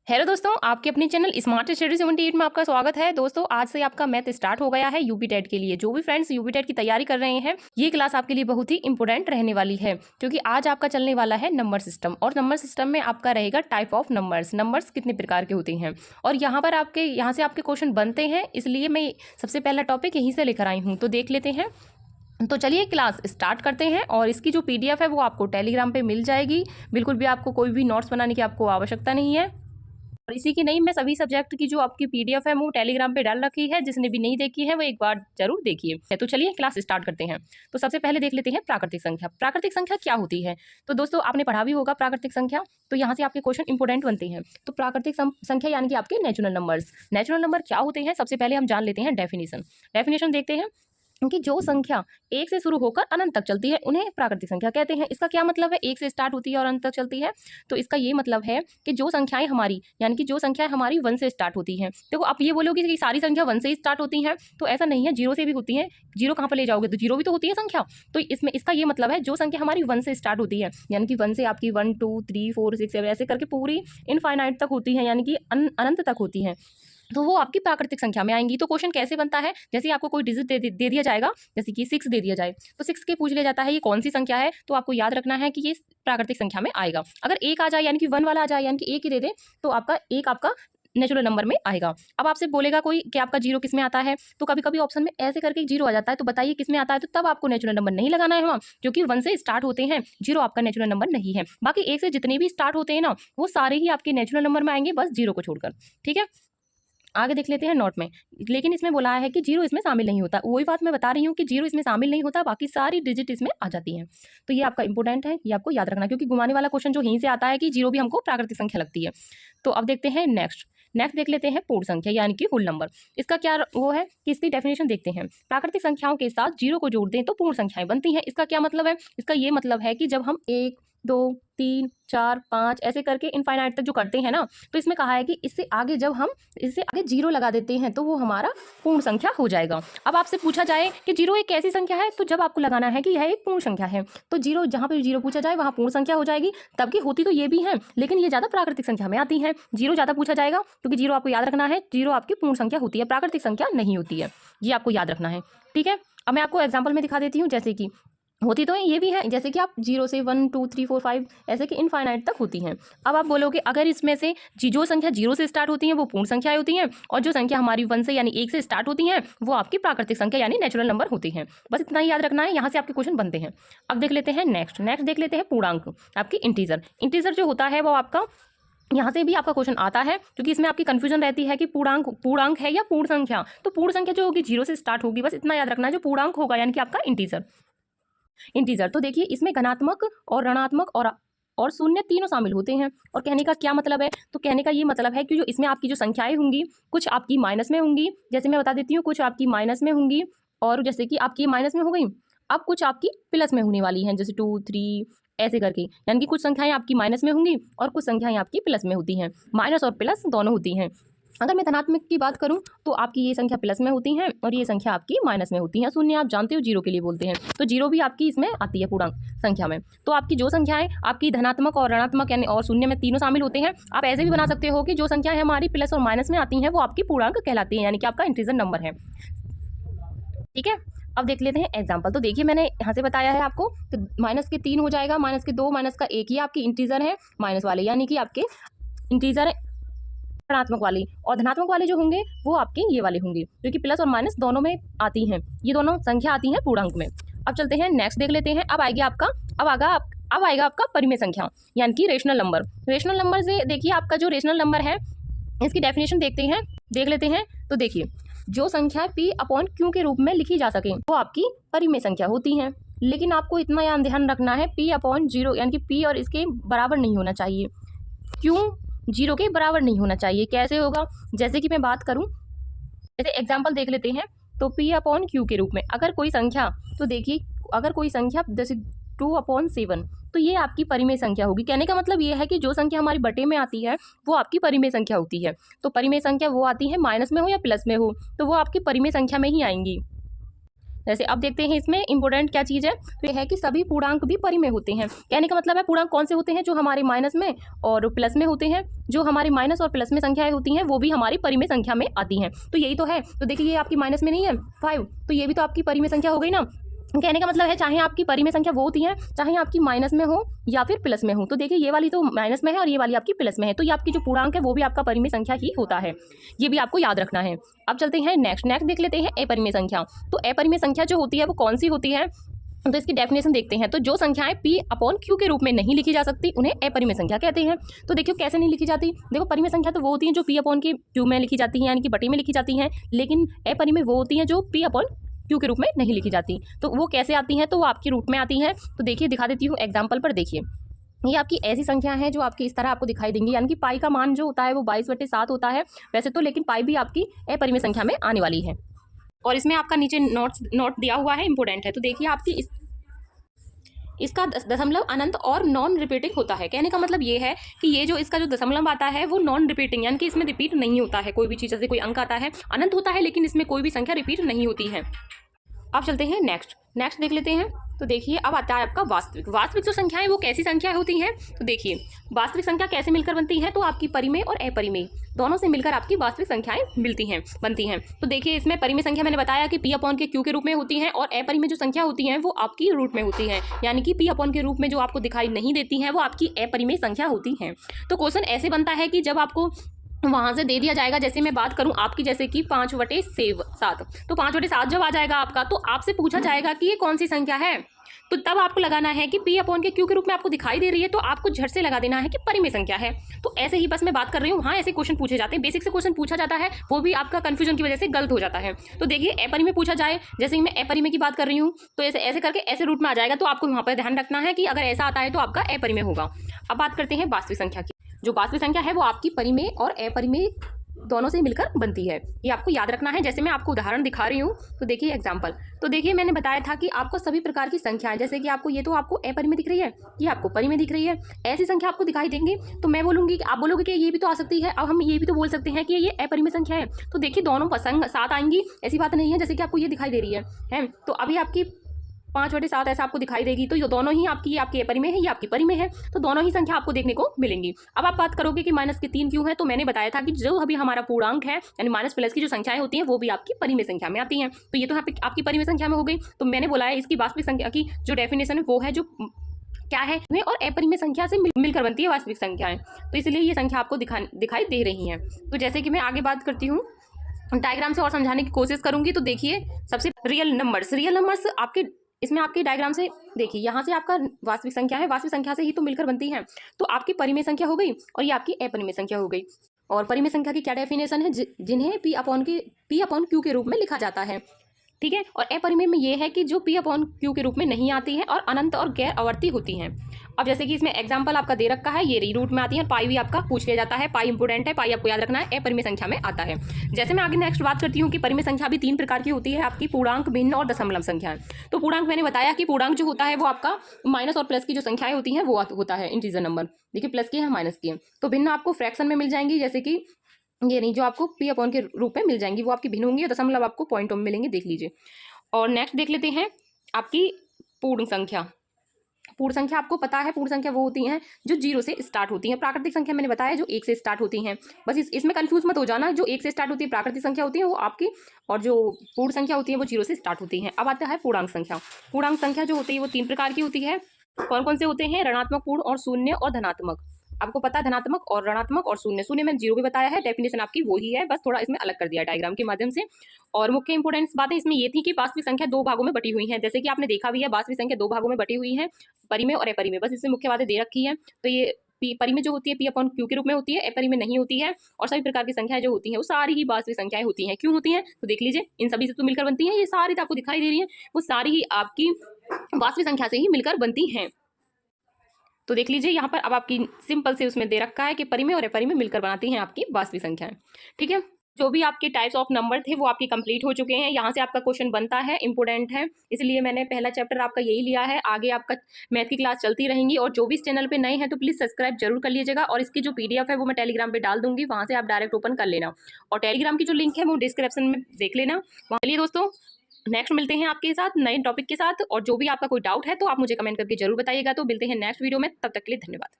Hello दोस्तों, आपके अपने चैनल स्मार्ट स्टडी 78 में आपका स्वागत है। दोस्तों, आज से आपका मैथ स्टार्ट हो गया है यूपी टेट के लिए। जो भी फ्रेंड्स यूपी टेट की तैयारी कर रहे हैं, ये क्लास आपके लिए बहुत ही इंपॉर्टेंट रहने वाली है, क्योंकि आज आपका चलने वाला है नंबर सिस्टम। और नंबर सिस्टम में आपका रहेगा टाइप ऑफ नंबर्स कितने प्रकार के होते हैं, और यहाँ से आपके क्वेश्चन बनते हैं। इसलिए मैं सबसे पहला टॉपिक यहीं से लेकर आई हूँ, तो देख लेते हैं। तो चलिए क्लास स्टार्ट करते हैं। और इसकी जो PDF है वो आपको टेलीग्राम पे मिल जाएगी। बिल्कुल भी आपको कोई भी नोट्स बनाने की आपको आवश्यकता नहीं है। और इसी की नहीं, मैं सभी सब्जेक्ट की जो आपकी PDF है वो टेलीग्राम पे डाल रखी है। जिसने भी नहीं देखी है वो एक बार जरूर देखिए। तो चलिए क्लास स्टार्ट करते हैं। तो सबसे पहले देख लेते हैं प्राकृतिक संख्या। प्राकृतिक संख्या क्या होती है? तो दोस्तों, आपने पढ़ा भी होगा प्राकृतिक संख्या। तो यहाँ से आपके क्वेश्चन इंपोर्टेंट बनते हैं। तो प्राकृतिक संख्या यानी कि आपके नेचुरल नंबर्स। नेचुरल नंबर क्या होते हैं, सबसे पहले हम जान लेते हैं डेफिनेशन देखते हैं। क्योंकि जो संख्या एक से शुरू होकर अनंत तक चलती है उन्हें प्राकृतिक संख्या कहते हैं। इसका क्या मतलब है? एक से स्टार्ट होती है और अनंत तक चलती है। तो इसका ये मतलब है कि जो संख्याएं हमारी, यानी कि जो संख्याएं हमारी 1 से स्टार्ट होती हैं। देखो, आप ये बोलोगे कि सारी संख्या 1 से ही स्टार्ट होती हैं, तो ऐसा नहीं है, 0 से भी होती है। 0 कहाँ पर ले जाओगे? तो 0 भी तो होती है संख्या। तो इसमें इसका ये मतलब है जो संख्या हमारी 1 से स्टार्ट होती है, यानी कि 1 से आपकी 1 2 3 4 6 7 ऐसे करके पूरी इनफाइनाइट तक होती है, यानी कि अनंत तक होती है, तो वो आपकी प्राकृतिक संख्या में आएंगी। तो क्वेश्चन कैसे बनता है? जैसे आपको कोई डिजिट दे दिया जाएगा, जैसे कि 6 दे दिया जाए, तो 6 के पूछ लिया जाता है ये कौन सी संख्या है, तो आपको याद रखना है कि ये प्राकृतिक संख्या में आएगा। अगर एक आ जाए, यानी कि 1 वाला आ जाए, यानी कि एक ही दे दे, तो आपका नेचुरल नंबर में आएगा। अब आपसे बोलेगा कोई कि आपका 0 किस में आता है, तो कभी कभी ऑप्शन में ऐसे करके 0 आ जाता है, तो बताइए किस में आता है। तो तब आपको नेचुरल नंबर नहीं लगाना है वहाँ, क्योंकि 1 से स्टार्ट होते हैं। 0 आपका नेचुरल नंबर नहीं है। बाकी 1 से जितने भी स्टार्ट होते हैं ना, वो सारे ही आपके नेचुरल नंबर में आएंगे, बस 0 को छोड़कर। ठीक है, आगे देख लेते हैं नोट में। लेकिन इसमें बोला है कि 0 इसमें शामिल नहीं होता। वही बात मैं बता रही हूँ कि 0 इसमें शामिल नहीं होता, बाकी सारी डिजिट इसमें आ जाती हैं। तो ये आपका इंपॉर्टेंट है, ये आपको याद रखना, क्योंकि घुमाने वाला क्वेश्चन जो यहीं से आता है कि 0 भी हमको प्राकृतिक संख्या लगती है। तो अब देखते हैं नेक्स्ट देख लेते हैं पूर्ण संख्या, यानी कि होल नंबर। इसका क्या वो है कि इसकी डेफिनेशन देखते हैं। प्राकृतिक संख्याओं के साथ 0 को जोड़ दें तो पूर्ण संख्याएं बनती हैं। इसका क्या मतलब है? इसका ये मतलब है कि जब हम 1 2 3 4 5 ऐसे करके इनफाइनाइट तक जो करते हैं ना, तो इसमें कहा है कि इससे आगे जब हम इससे आगे 0 लगा देते हैं तो वो हमारा पूर्ण संख्या हो जाएगा। अब आपसे पूछा जाए कि 0 एक कैसी संख्या है, तो जब आपको लगाना है कि यह एक पूर्ण संख्या है, तो 0 जहाँ पे 0 पूछा जाए वहाँ पूर्ण संख्या हो जाएगी। तब की होती तो ये भी है, लेकिन ये ज़्यादा प्राकृतिक संख्या में आती है। 0 ज़्यादा पूछा जाएगा, क्योंकि 0 आपको याद रखना है, 0 आपकी पूर्ण संख्या होती है, प्राकृतिक संख्या नहीं होती है। ये आपको याद रखना है। ठीक है, अब मैं आपको एग्जाम्पल में दिखा देती हूँ। जैसे कि होती तो ये भी है, जैसे कि आप 0 से 1 2 3 4 5 ऐसे कि इनफाइनाइट तक होती हैं। अब आप बोलोगे अगर इसमें से जो संख्या 0 से स्टार्ट होती हैं वो पूर्ण संख्याएं होती हैं, और जो संख्या हमारी 1 से यानी 1 से स्टार्ट होती हैं वो आपकी प्राकृतिक संख्या यानी नेचुरल नंबर होती हैं। बस इतना ही याद रखना है, यहाँ से आपके क्वेश्चन बनते हैं। अब देख लेते हैं नेक्स्ट देख लेते हैं पूर्णांक, आपकी इंटीजर जो होता है वो आपका यहाँ से भी आपका क्वेश्चन आता है, क्योंकि इसमें आपकी कंफ्यूजन रहती है कि पूर्णांक है या पूर्ण संख्या। तो पूर्ण संख्या जो होगी 0 से स्टार्ट होगी, बस इतना याद रखना है। जो पूर्णांक होगा यानी कि आपका इंटीजर, तो देखिए इसमें धनात्मक और ऋणात्मक और शून्य तीनों शामिल होते हैं। और कहने का क्या मतलब है? तो कहने का ये मतलब है कि जो इसमें आपकी जो संख्याएं होंगी, कुछ आपकी माइनस में होंगी, जैसे मैं बता देती हूँ, कुछ आपकी माइनस में होंगी, और जैसे कि आपकी माइनस में हो गई, अब कुछ आपकी प्लस में होने वाली हैं, जैसे 2 3 ऐसे करके, यानी कि कुछ संख्याएं आपकी माइनस में होंगी और कुछ संख्याएं आपकी प्लस में होती हैं। माइनस और प्लस दोनों होती हैं। अगर मैं धनात्मक की बात करूं तो आपकी ये संख्या प्लस में होती हैं और ये संख्या आपकी माइनस में होती है। शून्य आप जानते हो 0 के लिए बोलते हैं, तो 0 भी आपकी इसमें आती है पूर्णांक संख्या में। तो आपकी जो संख्याएं आपकी धनात्मक और ऋणात्मक यानी और शून्य में तीनों शामिल होते हैं। आप ऐसे भी बना सकते हो कि जो संख्याएं हमारी प्लस और माइनस में आती हैं वो आपकी पूर्णांक कहलाती हैं, यानी कि आपका इंटीजर नंबर है। ठीक है, अब देख लेते हैं एग्जाम्पल। तो देखिए मैंने यहाँ से बताया है आपको, तो माइनस के 3 हो जाएगा, माइनस के 2, माइनस का 1, ये आपकी इंटीजर है माइनस वाले, यानी कि आपके इंटीजर ऋणात्मक वाले। और धनात्मक वाले जो होंगे वो आपके ये वाले होंगे, क्योंकि प्लस और माइनस दोनों में आती हैं, ये दोनों संख्या आती हैं पूर्णांक में। अब चलते हैं नेक्स्ट देख लेते हैं। अब आएगा आपका परिमेय संख्या, यानी कि रेशनल नंबर। रेशनल नंबर से देखिए आपका जो रेशनल नंबर है, इसकी डेफिनेशन देख लेते हैं। तो देखिए जो संख्या P/Q के रूप में लिखी जा सके वो आपकी परिमेय संख्या होती हैं। लेकिन आपको इतना ध्यान रखना है, P/0 यानी कि P और इसके बराबर नहीं होना चाहिए, Q 0 के बराबर नहीं होना चाहिए। कैसे होगा? जैसे कि मैं बात करूं, जैसे एग्जाम्पल देख लेते हैं। तो P/Q के रूप में अगर कोई संख्या, तो देखिए अगर कोई संख्या जैसे 2/7, तो ये आपकी परिमेय संख्या होगी। कहने का मतलब ये है कि जो संख्या हमारी बटे में आती है वो आपकी परिमेय संख्या होती है। तो परिमेय संख्या वो आती है माइनस में हो या प्लस में हो, तो वो आपकी परिमेय संख्या में ही आएंगी। जैसे अब देखते हैं इसमें इंपॉर्टेंट क्या चीज़ है, तो ये है कि सभी पूर्णांक भी परिमेय होते हैं। कहने का मतलब है पूर्णांक कौन से होते हैं, जो हमारे माइनस में और प्लस में होते हैं। जो हमारे माइनस और प्लस में संख्याएं होती हैं वो भी हमारी परिमेय संख्या में आती हैं। तो यही तो है। तो देखिए ये आपकी माइनस में नहीं है 5, तो ये भी तो आपकी परिमेय संख्या हो गई ना। कहने का मतलब है चाहे आपकी परिमेय संख्या वो होती है, चाहे आपकी माइनस में हो या फिर प्लस में हो। तो देखिए ये वाली तो माइनस में है और ये वाली आपकी प्लस में है, तो ये आपकी जो पूर्णांक है वो भी आपका परिमेय संख्या ही होता है। ये भी आपको याद रखना है। अब चलते हैं नेक्स्ट देख लेते हैं अपरिमेय संख्या। तो अपरिमेय संख्या जो होती है वो कौन सी होती है, तो इसकी डेफिनेशन देखते हैं। तो जो संख्याएं P/Q के रूप में नहीं लिखी जा सकती उन्हें अपरिमेय संख्या कहते हैं। तो देखियो कैसे नहीं लिखी जाती। देखो परिमेय संख्या तो वो होती है जो P/Q में लिखी जाती है, यानी कि बटे में लिखी जाती हैं, लेकिन अपरिमेय वो होती हैं जो P/Q के रूप में नहीं लिखी जाती। तो वो कैसे आती हैं, तो वो आपकी रूट में आती हैं। तो देखिए दिखा देती हूँ एग्जाम्पल पर। देखिए ये आपकी ऐसी संख्या है जो आपकी इस तरह आपको दिखाई देंगी, यानी कि पाई का मान जो होता है वो 22/7 होता है वैसे तो, लेकिन पाई भी आपकी अपरिमेय संख्या में आने वाली है। और इसमें आपका नीचे नोट दिया हुआ है, इंपॉर्टेंट है। तो देखिए आपकी इसका दशमलव अनंत और नॉन रिपीटिंग होता है। कहने का मतलब ये है कि ये जो इसका जो दशमलव आता है वो नॉन रिपीटिंग, यानी कि इसमें रिपीट नहीं होता है कोई भी चीज़। जैसे कोई अंक आता है अनंत होता है, लेकिन इसमें कोई भी संख्या रिपीट नहीं होती है। अब चलते हैं नेक्स्ट देख लेते हैं। तो देखिए अब आता है आपका वास्तविक जो संख्याएं वो कैसी संख्याएं होती हैं। तो देखिए वास्तविक संख्या कैसे मिलकर बनती है, तो आपकी परिमेय और अपरिमेय दोनों से मिलकर आपकी वास्तविक संख्याएं बनती हैं। तो देखिए इसमें परिमेय संख्या मैंने बताया कि P/Q के रूप में होती हैं, और अपरिमेय जो संख्या होती हैं वो आपकी रूट में होती हैं, यानी कि P/ के रूप में जो आपको दिखाई नहीं देती हैं वो आपकी अपरिमेय संख्या होती हैं। तो क्वेश्चन ऐसे बनता है कि जब आपको वहाँ से दे दिया जाएगा, जैसे मैं बात करूँ आपकी, जैसे कि 5/7, तो 5/7 जब आ जाएगा आपका, तो आपसे पूछा जाएगा कि ये कौन सी संख्या है। तो तब आपको लगाना है कि P/Q के रूप में आपको दिखाई दे रही है, तो आपको झट से लगा देना है कि परिमेय संख्या है। तो ऐसे ही बस मैं बात कर रही हूँ, हाँ ऐसे क्वेश्चन पूछे जाते हैं, बेसिक से क्वेश्चन पूछा जाता है, वो भी आपका कंफ्यूजन की वजह से गलत हो जाता है। तो देखिए अपरिमेय पूछा जाए, जैसे कि मैं अपरिमेय की बात कर रही हूँ, तो ऐसे करके ऐसे रूट में आ जाएगा, तो आपको वहाँ पर ध्यान रखना है कि अगर ऐसा आता है तो आपका अपरिमेय होगा। अब बात करते हैं वास्तविक संख्या की। जो वास्तविक संख्या है वो आपकी परिमेय और अपरिमेय दोनों से मिलकर बनती है, ये आपको याद रखना है। जैसे मैं आपको उदाहरण दिखा रही हूँ, तो देखिए एग्जांपल। तो देखिए मैंने बताया था कि आपको सभी प्रकार की संख्याएं, जैसे कि आपको ये तो आपको अपरिमेय दिख रही है, ये आपको परिमेय दिख रही है, ऐसी संख्या आपको दिखाई देंगी। तो मैं बोलूँगी, आप बोलोगे कि ये भी तो आ सकती है। अब हम ये भी तो बोल सकते हैं कि ये अपरिमेय संख्या है। तो देखिए दोनों पसंद साथ आएंगी, ऐसी बात नहीं है। जैसे कि आपको ये दिखाई दे रही है, तो अभी आपकी 5/7 ऐसा आपको दिखाई देगी, तो ये दोनों ही आपकी अपरिमेय है, ये आपकी परिमेय है, तो दोनों ही संख्या आपको देखने को मिलेंगी। अब आप बात करोगे कि -3 क्यों है, तो मैंने बताया था कि जो अभी हमारा पूर्णांक है, यानी माइनस प्लस की जो संख्याएं होती हैं वो भी आपकी परिमेय संख्या में आती हैं। तो ये तो यहाँ पे आपकी परिमेय संख्या में हो गई। तो मैंने बोला है इसकी वास्तविक संख्या की जो डेफिनेशन है वो है जो क्या है, और अपरिमेय संख्या से मिलकर बनती है वास्तविक संख्याएं। तो इसलिए ये संख्या आपको दिखाई दे रही है। तो जैसे कि मैं आगे बात करती हूँ, डायग्राम से और समझाने की कोशिश करूंगी। तो देखिए सबसे रियल नंबर्स आपके इसमें आपके डायग्राम से देखिए, यहाँ से आपका वास्तविक संख्या है, वास्तविक संख्या से ही तो मिलकर बनती है। तो आपकी परिमेय संख्या हो गई और ये आपकी अपरिमेय संख्या हो गई। और परिमेय संख्या की क्या डेफिनेशन है, जिन्हें P/Q के रूप में लिखा जाता है, ठीक है। और अपरिमेय में ये है कि जो P/Q के रूप में नहीं आती है और अनंत और गैर आवर्ती होती हैं। अब जैसे कि इसमें एग्जाम्पल आपका दे रखा है, ये रूट में आती है, पाई भी आपका पूछ लिया जाता है। पाई इंपोर्टेंट है, पाई आपको याद रखना है, अपरिमेय संख्या में आता है। जैसे मैं आगे नेक्स्ट बात करती हूँ कि परिमेय संख्या भी 3 प्रकार की होती है, आपकी पूर्णांक, भिन्न और दशमलव संख्याएं। तो पूर्णांक मैंने बताया कि पूर्णांक जो होता है वो आपका माइनस और प्लस की जो संख्याएं होती हैं वो होता है इंटीजर नंबर। देखिए प्लस की है, माइनस की है। तो भिन्न आपको फ्रैक्शन में मिल जाएंगी, जैसे कि ये नहीं, जो आपको P/Q के रूप में मिल जाएंगी वो आपकी भिन्न होंगी, और दशमलव आपको पॉइंटों में मिलेंगे, देख लीजिए। और नेक्स्ट देख लेते हैं आपकी पूर्ण संख्या। पूर्ण संख्या आपको पता है, पूर्ण संख्या वो होती हैं जो 0 से स्टार्ट होती हैं। प्राकृतिक संख्या मैंने बताया जो 1 से स्टार्ट होती हैं। बस इसमें कंफ्यूज मत हो जाना, जो 1 से स्टार्ट होती है प्राकृतिक संख्या होती है वो आपकी, और जो पूर्ण संख्या होती है वो 0 से स्टार्ट होती हैं। अब आता है पूर्णांक संख्या। पूर्णांक संख्या जो होती है वो 3 प्रकार की होती है। कौन कौन से होते हैं, ऋणात्मक, पूर्ण और शून्य और धनात्मक। आपको पता है धनात्मक और ऋणात्मक और शून्य में 0 भी बताया है, डेफिनेशन आपकी वही है, बस थोड़ा इसमें अलग कर दिया डायग्राम के माध्यम से। और मुख्य इंपोर्टेंस बातें इसमें ये थी कि वास्तविक संख्या 2 भागों में बटी हुई है, जैसे कि आपने देखा भी है वास्तविक संख्या 2 भागों में बटी हुई है, परिमेय और अपरिमेय, बस इसमें मुख्य बातें दे रखी है। तो ये परिमेय जो होती है P/Q के रूप में होती है, अपरिमेय नहीं होती है। और सभी प्रकार की संख्याएं जो होती हैं वो सारी ही वास्तविक संख्याएं होती हैं। क्यों होती हैं, तो देख लीजिए, इन सभी से तो मिलकर बनती हैं, ये सारी आपको दिखाई दे रही है, वो सारी ही आपकी वास्तविक संख्या से ही मिलकर बनती हैं। तो देख लीजिए यहाँ पर अब आपकी सिंपल से उसमें दे रखा है कि परिमेय और अपरिमेय मिलकर बनाती हैं आपकी वास्तविक संख्याएं, ठीक है। जो भी आपके टाइप्स ऑफ नंबर थे वो आपके कंप्लीट हो चुके हैं। यहाँ से आपका क्वेश्चन बनता है, इंपोर्टेंट है, इसलिए मैंने पहला चैप्टर आपका यही लिया है। आगे आपका मैथ की क्लास चलती रहेंगी, और जो भी इस चैनल पे नए हैं तो प्लीज़ सब्सक्राइब जरूर कर लीजिएगा। और इसकी जो PDF है वो मैं टेलीग्राम पे डाल दूंगी, वहाँ से आप डायरेक्ट ओपन कर लेना, और टेलीग्राम की जो लिंक है वो डिस्क्रिप्शन में देख लेना। चलिए दोस्तों, नेक्स्ट मिलते हैं आपके साथ नए टॉपिक के साथ, और जो भी आपका कोई डाउट है तो आप मुझे कमेंट करके जरूर बताइएगा। तो मिलते हैं नेक्स्ट वीडियो में, तब तक के लिए धन्यवाद।